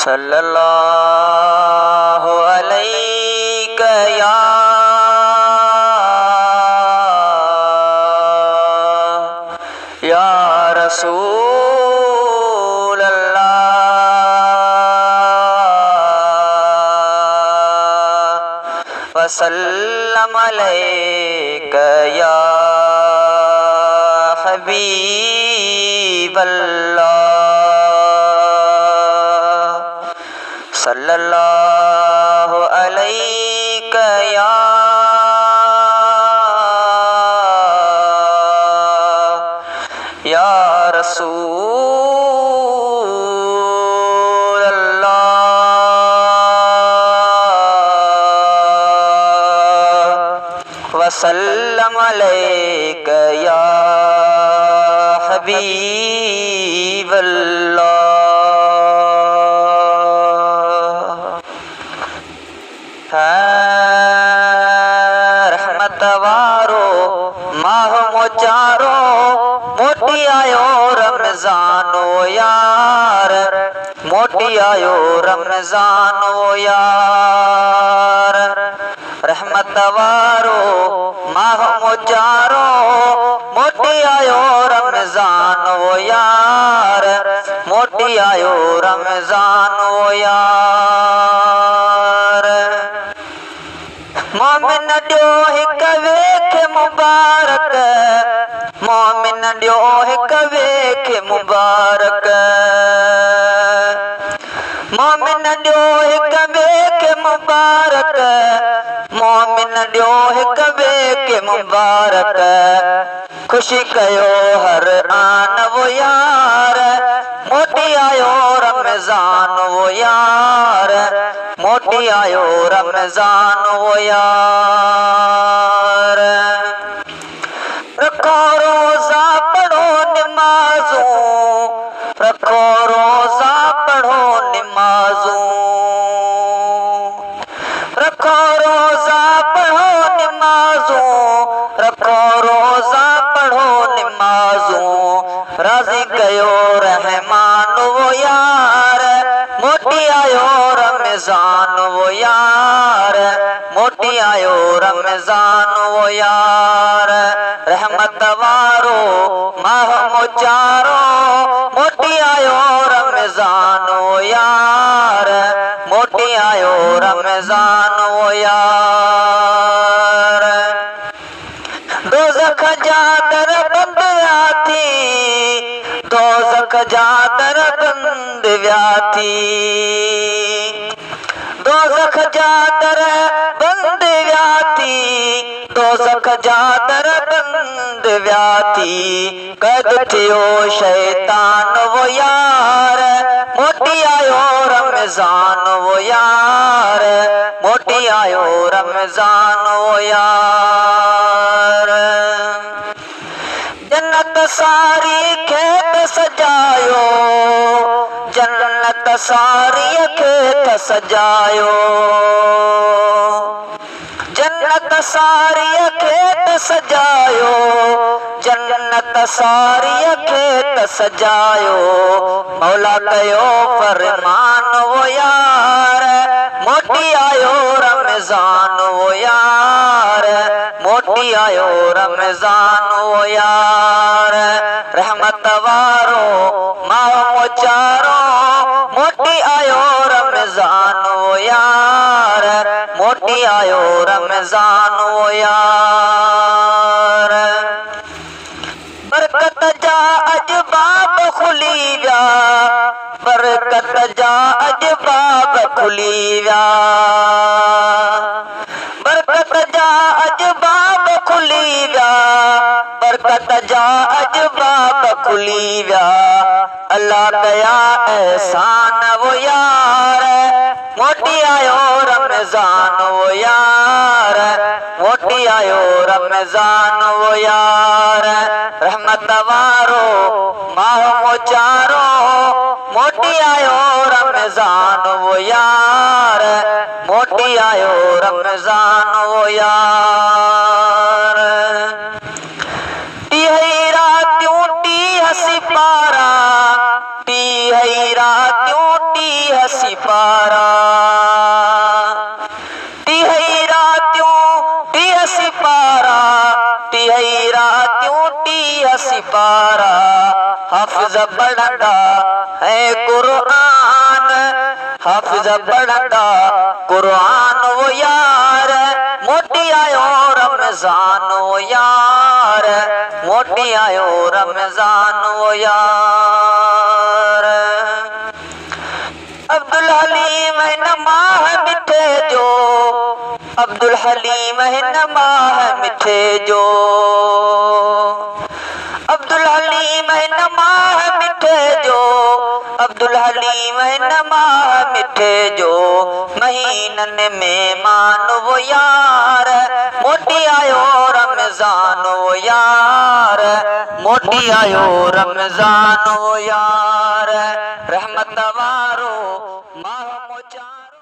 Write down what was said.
सल्लल्लाहु अलैका या रसूल अल्लाह वसल्लम अलैका या हबीब अल्लाह सल्लल्लाहु अलैका या रसूल अल्लाह वसल्लम अलैका या हबीब अल्लाह। रहमत वारो माह मोचारो मोटी आयो रमजानो यार, मोटी आयो रमजानो यार। रहमत वारो माह मोचारो मोटी आयो रमजानो यार, मोटी आयो रमजानो यार। मोमिन ॾियो हिक वेख मुबारक, मोमिन ॾियो हिक वेख मुबारक, मोमिन ॾियो हिक वेख मुबारक, मोमिन ॾियो हिक वेख मुबारक। खुशी कयो हर आन वो यार, मोटी आयो रमजान वो यार, मोटी आयो रमजान वो यार। रखो रोजा पढ़ो नमाज़ों, रखो रोजा पढ़ो नमाज़ों, रखो रोजा पढ़ो नमाज़ों, रखो रोजा पढ़ो नमाज़ों। राज़ी कयो रहमान वो यार, मोटी आयो रमजान वो यार, मोटी आयो रमजान वो यार। रहमत वारो माह मोचारो मोटी आयो रमजान वो यार, मोटी आयो रमजान वो यार। दोज़ख जा दर बंद विया थी, दोज़ख जा दर बंद विया थी, दोज़ख जा दर बंद विया थी, दोज़ख जा दर बंद विया थी। क़ैद थियो शैतान वो यार, मोटी आयो रमजान वो यार, मोटी आयो रमजान वो यार। जन्नत सारी खेत सजायो, जन्नत सारी खेत सजायो, जन्नत सारी खेत सजायो, जन्नत सारी खेत सजायो। मौला कयो फरमान वो यार, मोटी आयो रमजान वो यार, मोटी आयो रमजान वो यार। रहमत वारो माह मोचारो मोटी आयो रमजान वो यार, मोटी आयो रमजान वो यार। बरकत जा अज बाब खुली विया, बरकत जा अज बाब खुली विया, बरकत जा अज बाब खुली विया, बरकत जा अज बाब खुली विया। अल्लाह कया एहसान वो यार, मोटी आयो रमजान वो यार, मोटी आयो रमजान वो यार। रहमत वारो माह मोचारो मोटी आयो रमजान वो यार, मोटी आयो रमजान वो यार। हसी पारा टी हई रातियों टी हसी सिपारा टीहई रातियों टीह सिपारा टीहई रातियों टीह सिपारा हाफिज पढ़ंदा है कुरान हाफिज पढ़ंदा कुरान वो यार मोटी आयो रमजान वो यार मोटी आयो रमजान वो यार अब्दुल हलीम है नमाह मिठे जो अब्दुल हलीम है नमाह मिठे जो अब्दुल हलीम है नमाह मिठे जो अब्दुल हलीम है नमाह मिठे जो महीनन में मान वो यार मोटी आयो रमजान वो यार मोटी आयो रमजान वो यार रहमत वारो माह मोचार